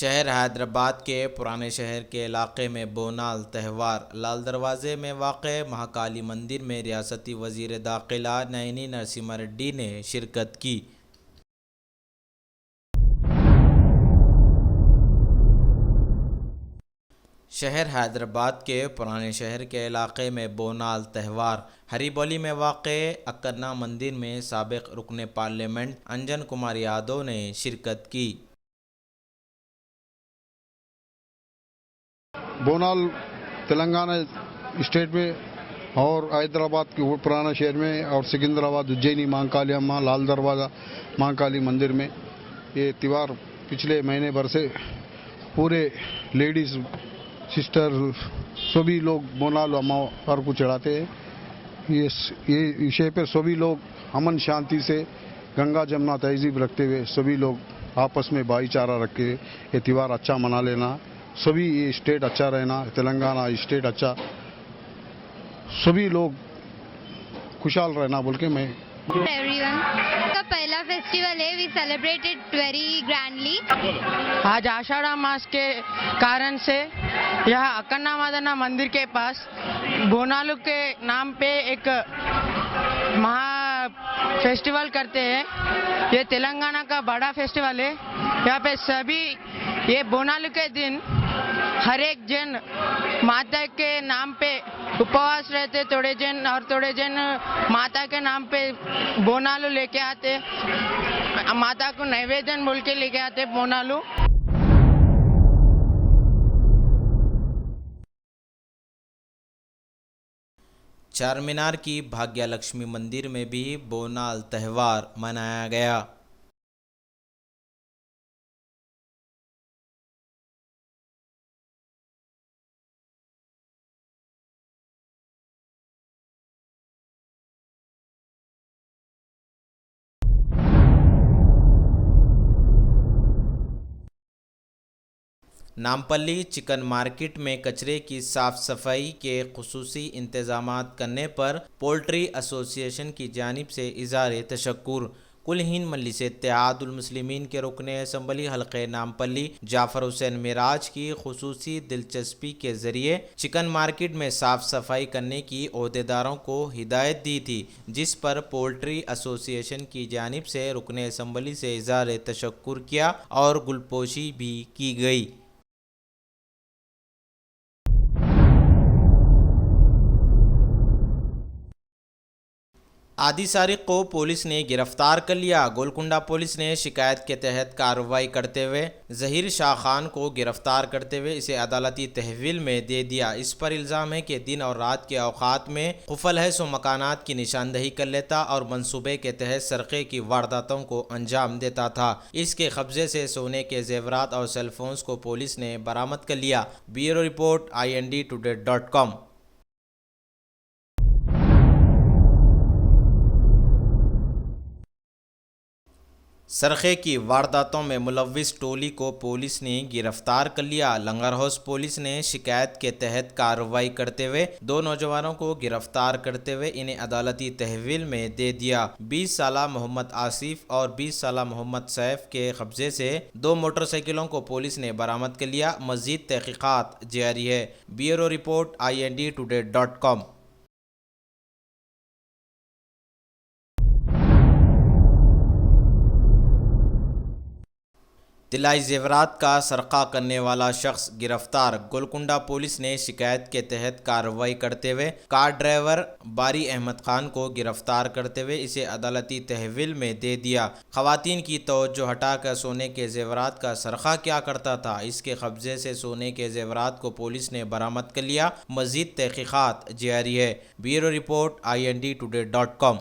शहर हैदराबाद के पुराने शहर के इलाके में बोनाल त्यौहार। लाल दरवाजे में वाक़े महाकाली मंदिर में रियासती वज़ीर दाखिला नयनी नरसिम्हा रेड्डी ने शिरकत की। शहर हैदराबाद के पुराने शहर के इलाके में बोनाल त्यौहार। हरीबोली में वाक़े अक्कन्ना मंदिर में साबिक़ रुकन पार्लियामेंट अंजन कुमार यादव ने शिरकत की। बोनाल तेलंगाना स्टेट में और हैदराबाद के पुराना शहर में और सिकंदराबाद उज्जैनी महाकाली अम्मा लाल दरवाज़ा महाकाली मंदिर में ये त्यौहार पिछले महीने भर से पूरे लेडीज़ सिस्टर सभी लोग बोनाल अम्मा पर को चढ़ाते हैं। ये विषय पर सभी लोग अमन शांति से गंगा जमुना तहजीब रखते हुए सभी लोग आपस में भाईचारा रख के ये त्यौहार अच्छा मना लेना, सभी ये स्टेट अच्छा रहना, तेलंगाना स्टेट अच्छा, सभी लोग खुशहाल रहना बोल के मैं एवरीवन का पहला फेस्टिवल है। We celebrated very grandly. आज आषाढ़ मास के कारण से यहाँ अक्कन्ना मादना मंदिर के पास बोनालू के नाम पे एक महा फेस्टिवल करते हैं। ये तेलंगाना का बड़ा फेस्टिवल है। यहाँ पे सभी ये बोनालू के दिन हर एक जन माता के नाम पे उपवास रहते, थोड़े जन माता के नाम पे बोनालू लेके आते, माता को नैवेद्य बोल के लेके आते बोनालू। चारमीनार की भाग्यलक्ष्मी मंदिर में भी बोनाल त्यौहार मनाया गया। नामपल्ली चिकन मार्केट में कचरे की साफ सफाई के खुसूसी इंतजामात करने पर पोल्ट्री एसोसिएशन की जानिब से इज़हार तशक्कुर। कुल-हिंद मजलिस इत्तेहादुल मुस्लिमीन के रुकन असम्बली हल्के नामपल्ली जाफ़र हुसैन मिराज की खुसूसी दिलचस्पी के ज़रिए चिकन मार्केट में साफ़ सफाई करने की ओहदेदारों को हिदायत दी थी, जिस पर पोल्ट्री एसोसिएशन की जानिब से रुकन असम्बली से इज़हार तशक्कुर किया और गुलपोशी भी की गई। आदि सारिक को पुलिस ने गिरफ्तार कर लिया। गोलकुंडा पुलिस ने शिकायत के तहत कार्रवाई करते हुए ज़हीर शाह खान को गिरफ्तार करते हुए इसे अदालती तहवील में दे दिया। इस पर इल्ज़ाम है कि दिन और रात के औकात में खुफल है सो मकानात की निशानदही कर लेता और मंसूबे के तहत सरक़े की वारदातों को अंजाम देता था। इसके कब्जे से सोने के जेवरात और सेलफोन्स को पुलिस ने बरामद कर लिया। Bureau report IND-Today.com। सरखे की वारदातों में मुलव्विस टोली को पुलिस ने गिरफ्तार कर लिया। लंगर हाउस पुलिस ने शिकायत के तहत कार्रवाई करते हुए 2 नौजवानों को गिरफ्तार करते हुए इन्हें अदालती तहवील में दे दिया। 20 साला मोहम्मद आसिफ और 20 साला मोहम्मद सैफ के कब्जे से 2 मोटरसाइकिलों को पुलिस ने बरामद कर लिया। मज़ीद तहकीकात जारी है। Bureau report IND-Today.com। तिलाई जेवरात का सरका करने वाला शख्स गिरफ्तार। गोलकुंडा पुलिस ने शिकायत के तहत कार्रवाई करते हुए कार ड्राइवर बारी अहमद खान को गिरफ्तार करते हुए इसे अदालती तहवील में दे दिया। खवातीन की तवज्जो हटाकर सोने के जेवरात का सरका क्या करता था, इसके कब्जे से सोने के जेवरात को पुलिस ने बरामद कर लिया। मज़ीद तहकीकात जारी है। Bureau report IND-Today.com।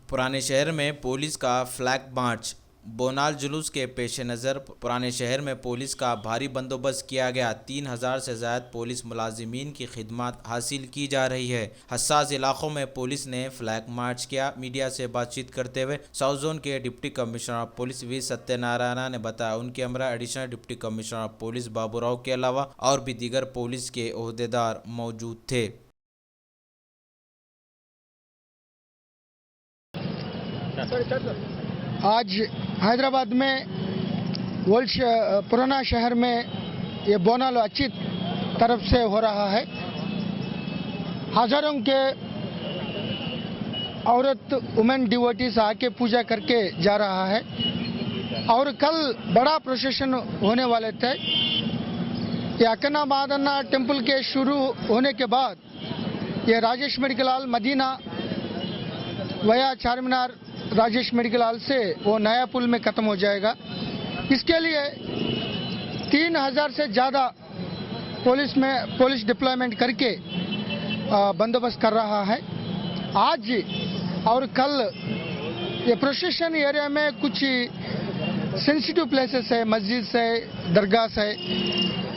पुराने शहर में पुलिस का फ्लैग मार्च। बोनाल जुलूस के पेश नज़र पुराने शहर में पुलिस का भारी बंदोबस्त किया गया। 3000 से ज़्यादा पुलिस मुलाजिमीन की खिदमत हासिल की जा रही है। हसास इलाकों में पुलिस ने फ्लैग मार्च किया। मीडिया से बातचीत करते हुए साउथ जोन के deputy commissioner of police V Satyanarayana ने बताया उनके हमरा additional deputy commissioner of police Baburao के अलावा और भी दीगर पुलिस के ओहदेदार मौजूद थे। आज हैदराबाद में पुराना शहर में ये बोनालो अच्छी तरफ से हो रहा है। हजारों के औरत वुमेन डिवोटीज आके पूजा करके जा रहा है और कल बड़ा प्रोसेशन होने वाले थे। ये अक्कन्ना मादन्ना टेम्पल के शुरू होने के बाद ये राजेश मेडिकल हॉल मदीना वया चारमीनार राजेश मेडिकल हॉल से वो नया पुल में ख़त्म हो जाएगा। इसके लिए 3000 से ज़्यादा पुलिस डिप्लॉयमेंट करके बंदोबस्त कर रहा है। आज और कल ये प्रोसेशन एरिया में कुछ सेंसिटिव प्लेसेस है, मस्जिद है, दरगाह है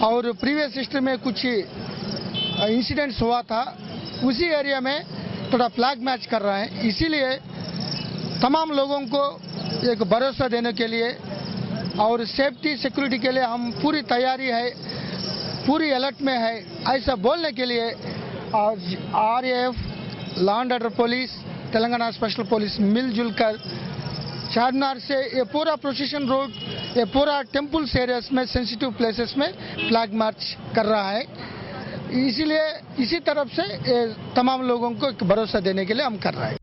और प्रीवियस हिस्ट्री में कुछ इंसिडेंट्स हुआ था, उसी एरिया में थोड़ा फ्लैग मैच कर रहा है। इसीलिए तमाम लोगों को एक भरोसा देने के लिए और सेफ्टी सिक्योरिटी के लिए हम पूरी तैयारी है, पूरी अलर्ट में है, ऐसा बोलने के लिए आज RAF, law and order police, Telangana special police मिलजुल कर चारमीनार से ये पूरा प्रोसेशन रोड, ये पूरा टेम्पल्स एरियाज में सेंसिटिव प्लेसेस में फ्लैग मार्च कर रहा है। इसीलिए इसी तरफ से तमाम लोगों को एक भरोसा देने के लिए हम कर रहे हैं।